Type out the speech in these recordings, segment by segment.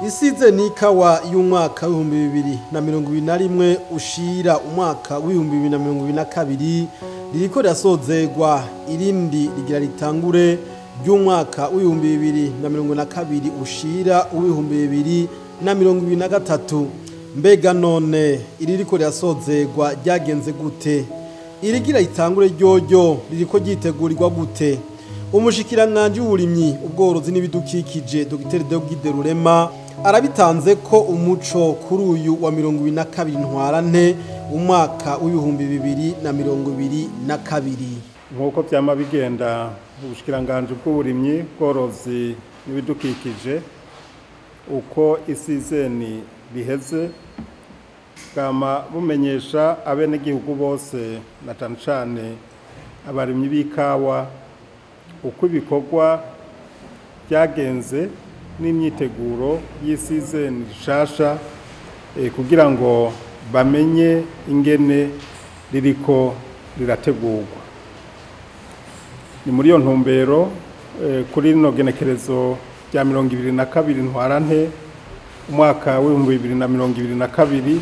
Isize n'ikawa y'umwaka w'ibihumbi bibiri na mirongo ibiri na rimwe ushira umwaka w'ibihumbi bibiri na mirongo ibiri na kabiri ririko rirasozegwa, irindi rigira ritangure ry'umwaka w'ibihumbi bibiri na mirongo na kabiri ushira uw'ibihumbi bibiri na mirongo ibiri na gatatu. Mbega none iririko rirasozegwa ryagenze gute? Irigira ritangure ryoryo ririko ryitegurirwa gute? Umushikiranganji w'uburimyi, ubworozi n'ibidukikije Dr. Deogide Rurema arabitanze ko umuco kuri uyu wa 22 ntwarante umwaka w'ibihumbi bibiri na mirongo ibiri na kabiri. Nkuko byama bigenda ubushikiranganji bw'uburimyi, ubworozi n'ibidukikije uko isizeni biheze bwama bumenyesha abenegihugu bose na cane abarimyi b'ikawa uko ibikorwa byagenze n'imyiteguro y'isizeni rishasha kugira ngo bamenye ingene ririko rirategurwa. Ni muri iyo ntumbero kuri rino genekerezo rya 22 ntwarante umwaka w'ibihumbi bibiri na mirongo ibiri na kabiri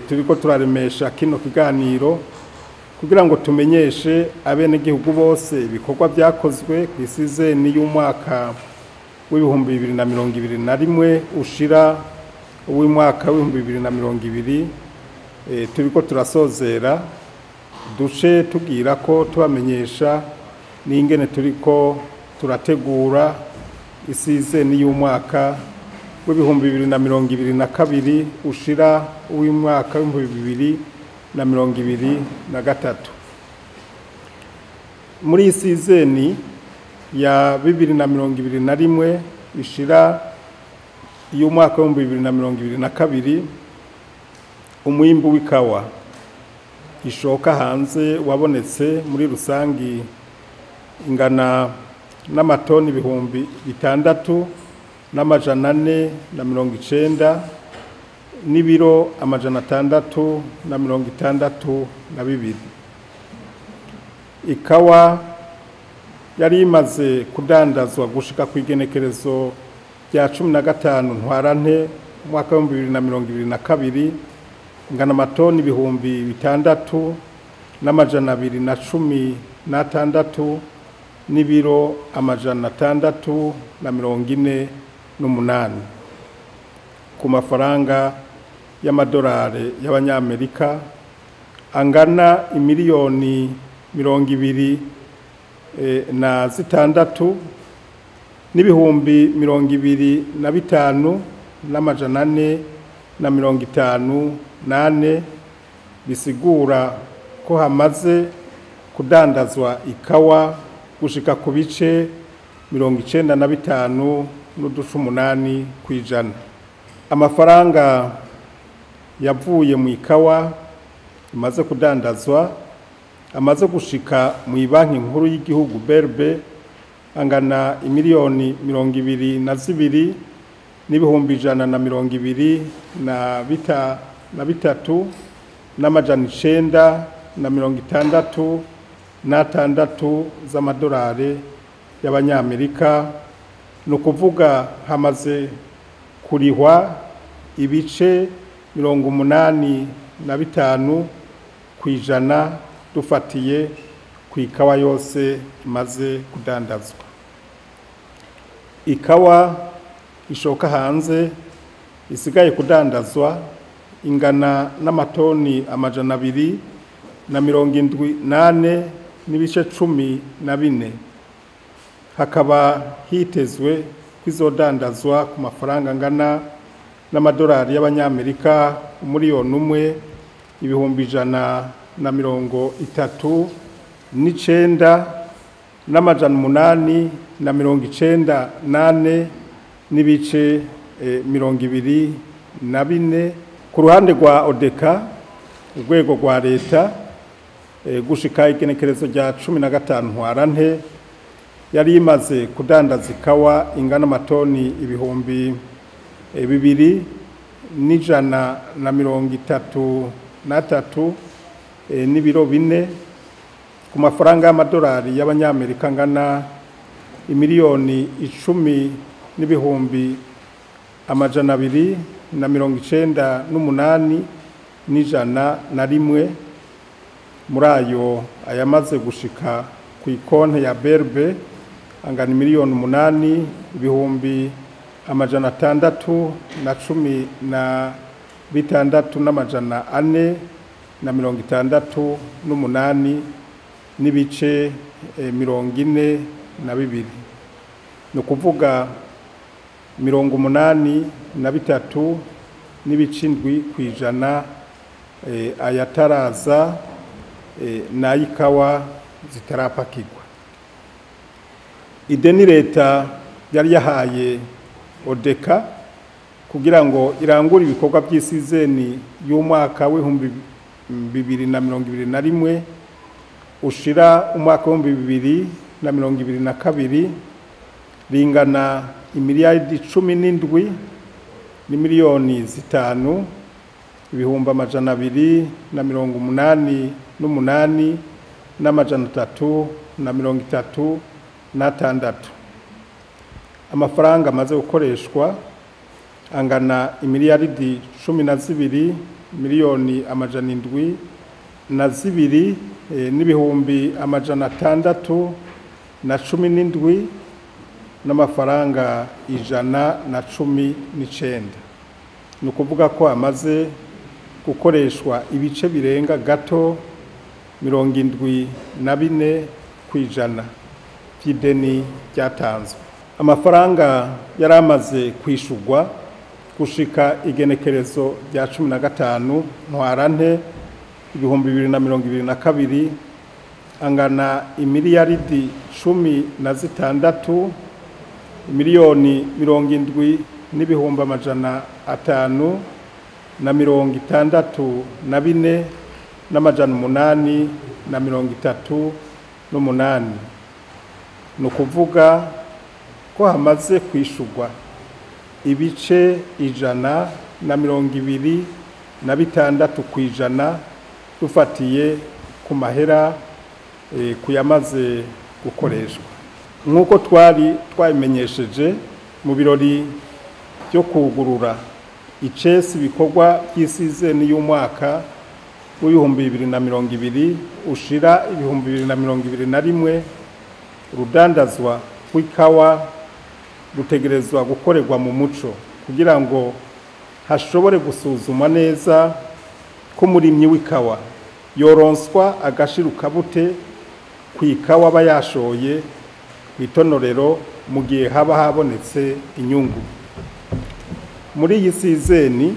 turiko turaremesha kino kiganiro kugira ngo tumenyeshe abenegihugu bose ibikorwa byakozwe ku isizeni y'umwaka w'ibihumbi bibiri na mirongo ibiri na rimwe ushira uw'umwaka w'ibihumbi bibiri na mirongo ibiri turiko turasozera, duce tugira ko tubamenyesha n'ingene turiko turategura isizeni y'umwaka w'ibihumbi bibiri na mirongo ibiri na kabiri ushira uw'umwaka w'ibihumbi bibiri na mirongo ibiri na gatatu. Muri isizeni ya bibiri na mirongo ibiri na rimwe ishira y'umwaka w'ibihumbi bibiri na mirongo ibiri na kabiri umwimbu w'ikawa ishoka hanze wabonetse muri rusangi ingana n'amatoni ibihumbi 6 n'amajana 490 n'ibiro amajana 662. Ikawa yari imaze kudandazwa gushika ku igenekerezo rya 15 ntwarante umwaka wa 2022 ingana amatoni ibihumbi 6 n'amajana 216 n'ibiro amajana 648 ku mafaranga y'amadolari y'abanyamerika angana imiliyoni 26 n'ibihumbi 25 n'amajana 458 bisigura ko hamaze kudandazwa ikawa gushika ku bice 95.8 kwijana. Amafaranga yavuye mu ikawa imaze kudandazwa amaze gushika mu banki nkuru y'igihugu BRB angana imiliyoni 22 n'ibihumbi 123 n'amajana 966 z'amadolari y'abanyamerika. No kuvuga hamaze kurihwa ibice 85 kwijana dufatiye ku ikawa yose imaze kudandazwa. Ikawa ishoka hanze isigaye kudandazwa ingana n'amatoni amajana 278 n'ibice 14. Hakaba hitezwe kwizodandazwa ku mafaranga angana n'amadolari y'abanyamerika umuriyoni umwe ibihumbi 139 n'amajana 898 n'ibice 24. Ku ruhande rwa Odeka urwego rwa leta gushika igenekerezo rya 15 ntwarante yari imaze kudandaza ikawa ingana amatoni ibihumbi 2,133 n'ibiro 4 ku mafaranga y'amadolari y'abanyamerika angana imiliyoni 10 n'ibihumbi amajana 298 n'ijana na rimwe. Muri ayo ayamaze gushika ku ikonte ya berbe angana miliyoni 8 ibihumbi amajana 616 n'amajana 468 n'ibice 42. ni ukuvuga 83 n'ibice 7 kw'ijana ayataraza n'ayikawa zitarapakirwa. Ideni leta yari yahaye Odeka kugira ngo irangure ibikorwa by'isizeni y'umwaka w'2021 ushira umwaka w'2022 ringana imiliyaridi 17 n'imiliyoni 5 ibihumbi amajana 288 n'amajana 336. Amafaranga amaze gukoreshwa angana imiliyaridi 12 miliyoni amajana 7 n'ibihumbi amajana 617 n'amafaranga 119. ni ukuvuga ko amaze gukoreshwa ibice birenga gato 74 kw'ijana by'ideni ryatanzwe. Amafaranga yari amaze kwishurwa gushika igenekerezo rya 15 ntwarante 2022 angana imiliyaridi 16 miliyoni 70 n'ibihumbi amajana 564 n'amajana 838. ni ukuvuga ko hamaze kwishurwa ibice 126 kw'ijana dufatiye ku mahera kuyamaze gukoreshwa. nk'uko twari twabimenyesheje mu birori byo kugurura icesi bikorwa by'isizeni y'umwaka w'2022 ushira 2021, urudandazwa rw'ikawa rutegerezwa gukorerwa mu muco kugira ngo hashobore gusuzuma neza ko umurimyi w'ikawa yoronswa agashiruka bute ku ikawa aba yashoye ku itonorero mu gihe haba habonetse inyungu. Muri iyi sizeni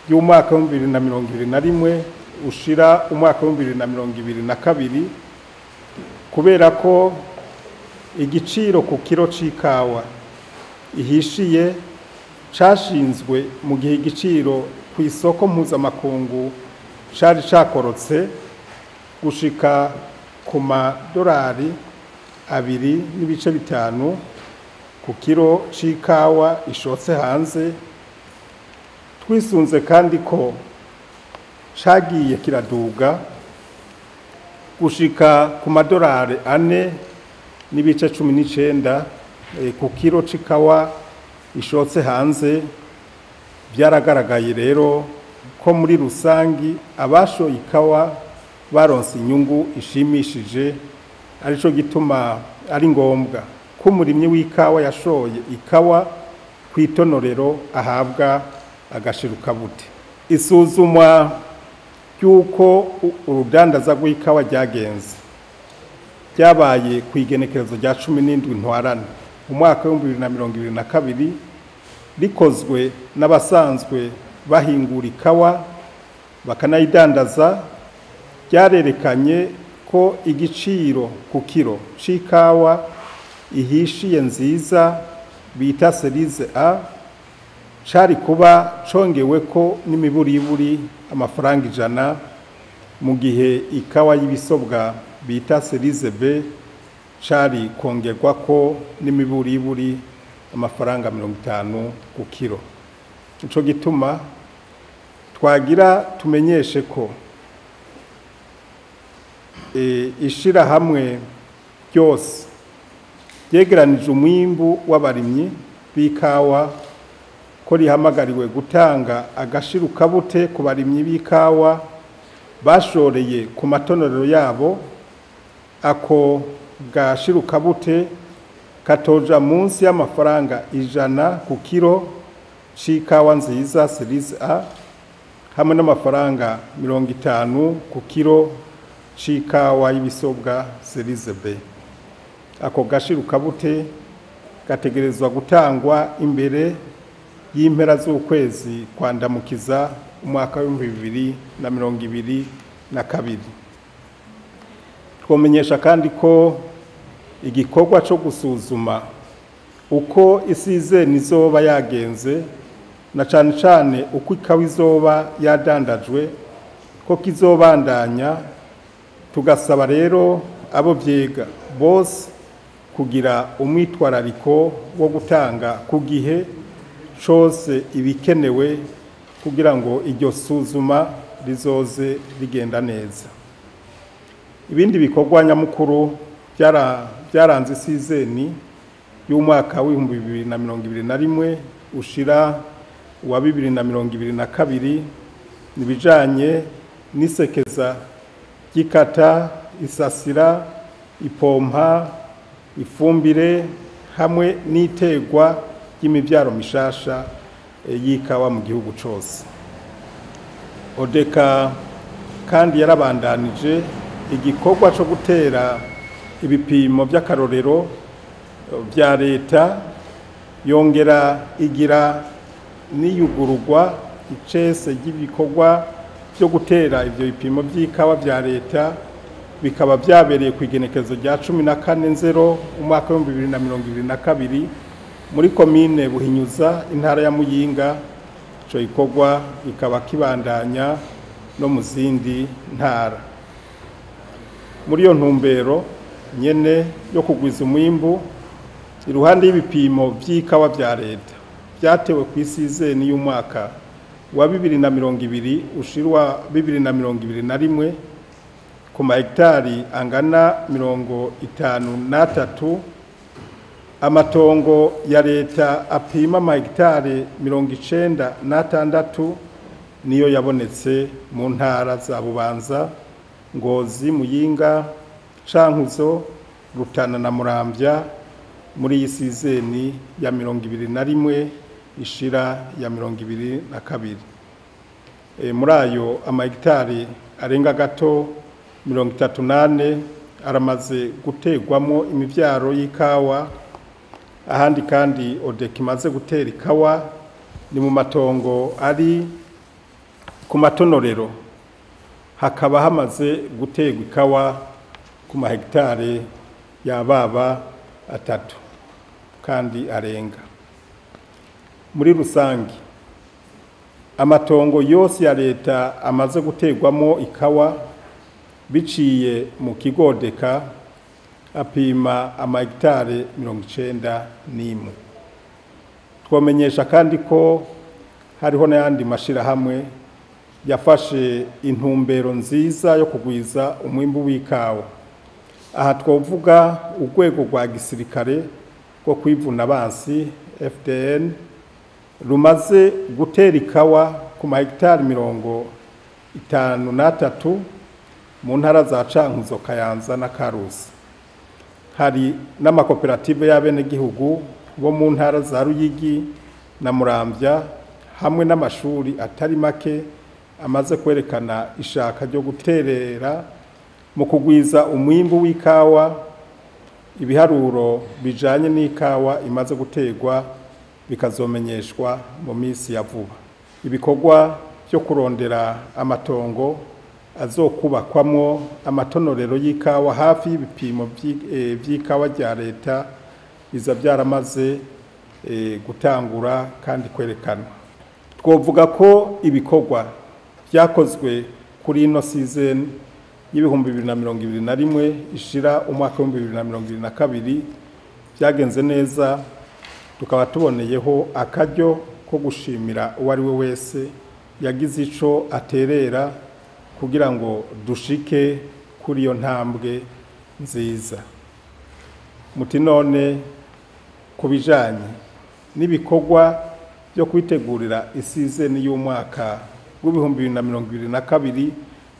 y'umwaka w'2021 ushira umwaka w'2022, kubera ko igiciro ku kiro c'ikawa ihishiye cashinzwe mu gihe igiciro ku isoko mpuzamakungu cari cakorotse gushika ku madolari 2.5 ku kiro c'ikawa ishotse hanze, twisunze kandi ko cagiye kiraduga gushika ku madolari 4.19 ku kiro c'ikawa ishotse hanze. Byaragaragaye rero ko muri rusangi abashoye ikawa baronse inyungu ishimishije, arico gituma ari ngombwa ko umurimyi w'ikawa yashoye ikawa ku itonorero ahabwa agashiruka bute. Isuzumwa ry'uko urudandaza rw'ikawa ryagenze ryabaye ku igenekerezo rya 17 ntwarante umwaka w'2022 rikozwe n'abasanzwe bahingura ikawa bakanayidandaza. Ryarerekanye ko igiciro ku kiro c'ikawa ihishiye nziza bita Cerise A cari kuba congewe ko n'imiburiburi amafaranga 100, mu gihe ikawa y'ibisobwa bita Cerise B cari kongerwa ko n'imiburiburi amafaranga 50 ku kiro. Ico gituma twagira tumenyeshe ko ishira hamwe byose yegeranije umwimbu w'abarimyi b'ikawa ko rihamagariwe gutanga agashirukabute ku barimyi b'ikawa bashoreye ku matonorero yabo. Ako gashirukabute katoja munsi y'amafaranga 100 ku kiro c'ikawa nziza Series A hamwe n'amafaranga 50 ku kiro c'ikawa y'ibisobwa Series B. Ako gashirukabute gategerezwa gutangwa imbere y'impera z'ukwezi kwandamukiza umwaka wa 2022. Twomenyesha kandi ko igikorwa cyo gusuzuma uko isizeni izoba yagenze na cane cane uko ikawa izoba yadandajwe ko kizobandanya. Tugasaba rero abo vyega bose kugira umwitwarariko wo gutanga ku gihe cose ibikenewe kugira ngo iryo suzuma rizoze rigenda neza. Ibindi bikorwa nyamukuru byaranze isizeni y'umwaka wa 2021 ushira wa 2022 nibijanye n'isekeza ry'ikata, isasira, ipompa, ifumbire hamwe n'itegwa ry'imivyaro mishasha y'ikawa mu gihugu cose. Odeka kandi yarabandanije igikorwa cyo gutera ibipimo by'akarorero bya leta, yongera igira n'iyugururwa icese ry'ibikorwa byo gutera ivyo bipimo by'ikawa bya leta, bikaba byabereye ku igenekezo rya 14/0 umwaka wa 2022 muri komine Buhinyuza intara ya Muyinga. Ico gikorwa bikaba kibandanya no mu zindi ntara. Muri iyo ntumbero nyene yo kugwiza umwimbu, iruhande y'ibipimo by'ikawa bya leta byatewe ku isizeni y'umwaka wa 2020 ushirwa 2021 ku mahegitari angana 53, amatongo ya leta apima amahegitari 96 niyo yabonetse mu ntara za Bubanza, Ngozi, Muyinga, Cankuzo, Rutana na Muramvya muri iyi sizeni ya 2021 ishira ya 2022. Muri ayo amahegitari arenga gato 38 aramaze gutegwamo imivyaro y'ikawa. Ahandi kandi Odeka imaze gutera ikawa ni mu matongo ari ku matonorero, hakaba hamaze gutegwa ikawa ku mahegitari yababa 3 kandi arenga. Muri rusangi amatongo yose ya leta amaze gutegwamo ikawa biciye mu kigo Odeka apima amahegitari 91. Twomenyesha kandi ko hariho n'ayandi mashirahamwe yafashe intumbero nziza yo kugwiza umwimbu w'ikawa. Aha twovuga urwego rwa gisirikare rwo kwivuna abansi FDN rumaze gutera ikawa ku mahegitari 53 mu ntara za Cankuzo, Kayanza na Karusi. Hari n'amakoperative y'abenegihugu bo mu ntara za Ruyigi na Muramvya hamwe n'amashuri atari make amaze kwerekana ishaka ryo guterera mu kugwiza umwimbu w'ikawa. Ibiharuro bijanye n'ikawa imaze gutegwa bikazomenyeshwa mu minsi ya vuba. Ibikorwa byo kurondera amatongo azokubakwamo amatonorero y'ikawa hafi y'ibipimo by'ikawa rya leta biza byaramaze gutangura kandi kwerekana. Twovuga ko ibikorwa byakozwe kuri ino season y'ibihumbi 2021 ishira umwaka wa 2022 byagenze neza. Tukaba tuboneyeho akaryo ko gushimira uwari we wese yagize ico aterera kugira ngo dushike kuri iyo ntambwe nziza. Muti none kubijanye n'ibikorwa byo kwitegurira isizeni y'umwaka w'ibihumbi 2022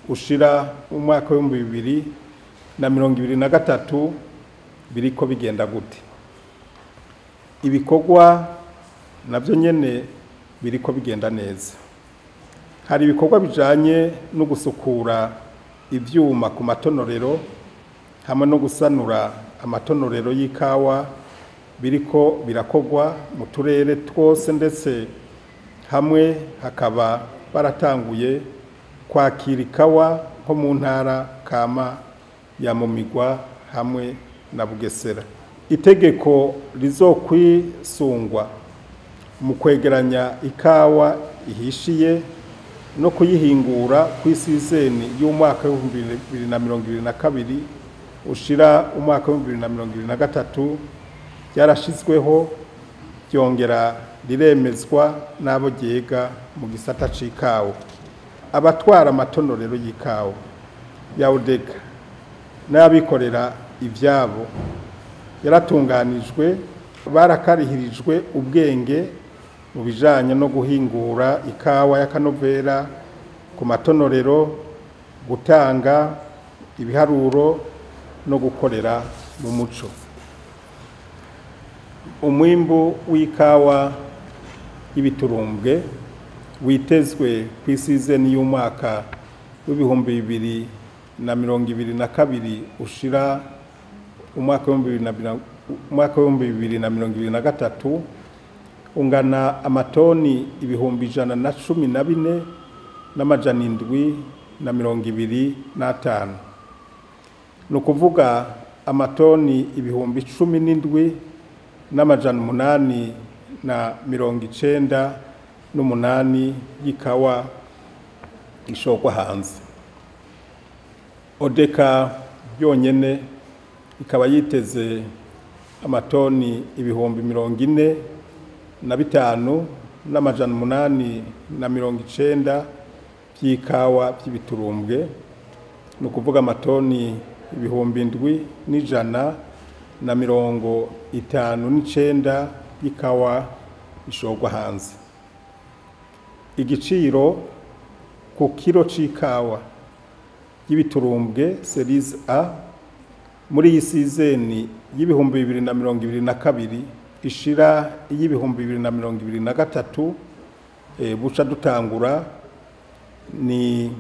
ushira umwaka w'ibihumbi 2023 biriko bigenda gute? Ibikorwa navyo nyene biriko bigenda neza. Hari ibikorwa bijanye no gusukura ivyuma ku matonorero hamwe no gusanura amatonorero y'ikawa biriko birakogwa mu turere twose, ndetse hamwe hakaba baratanguye kwakira ikawa nko mu ntara kama ya Mumigwa hamwe na Bugesera. Itegeko rizokwisungwa mu kwegeranya ikawa ihishiye no kuyihingura ku isizeni y'umwaka wa 2022 ushira umwaka wa 2023 yarashizweho, byongera riremezwa n'abo ryega mu gisata c'ikawa. Abatwara amatonorero y'ikawa ya ODECA n'abikorera ivyabo yaratunganijwe, barakarihirijwe ubwenge mu bijanye no guhingura ikawa y'akanovera ku matonorero, gutanga ibiharuro no gukorera mu muco. Umwimbu w'ikawa y'ibiturumbwe witezwe ku isizeni y'umwaka w'ibihumbi 2022 ushira umwaka wa 2023 ungana amatoni 114,725. No kuvuga amatoni 17,898 y'ikawa ishokwa hanze. ODECA byonyene ikaba yiteze amatoni 45,890 by'ikawa by'ibiturumbwe, no kuvuga amatoni 7,159 y'ikawa ishogwa hanze. Igiciro ku kilo c'ikawa y'ibiturumbwe series A muri iyi sizeni y'ibihumbi 2022 ishira y'ibihumbi 2023 buca dutangura ni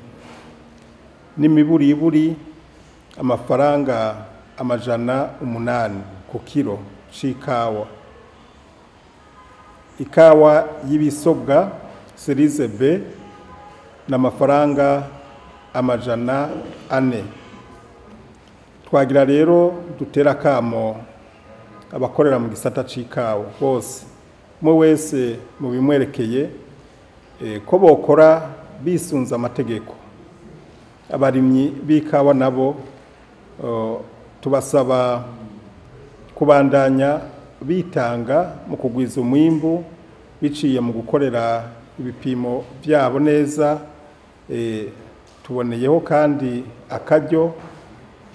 miburiburi amafaranga 800 ku kilo c'ikawa. Ikawa y'ibisobwa series B n'amafaranga 400. Twagira rero dutera kamo abakorera mu gisata c'ikawa bose, mwe wese mu bimwerekeye ko bokora bisunza amategeko. Abarimyi b'ikawa nabo tubasaba kubandanya bitanga mu kugwiza umwimbu biciye mu gukorera ibipimo byabo neza. Tuboneyeho kandi akaryo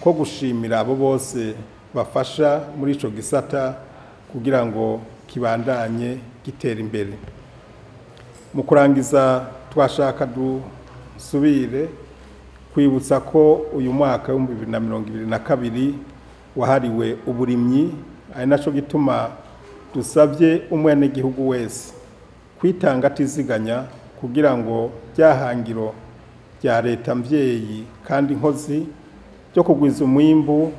ko gushimira abo bose bafasha muri ico gisata kugira ngo kibandanye gitera imbere. Mu kurangiza twashaka dusubire kwibutsa ko uyu mwaka wa 2022 wahariwe uburimyi, ari naco gituma dusabye umwene gihugu wese kwitanga atiziganya kugira ngo byahangiro rya leta mvyeyi kandi nkozi byo kugwiza umwimbu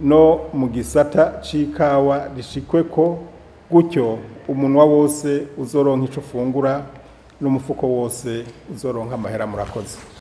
no mu gisata c'ikawa rishikweko, gutyo umunwa wose uzoronka ico fungura n'umufuko wose uzoronka amahera. Murakoze.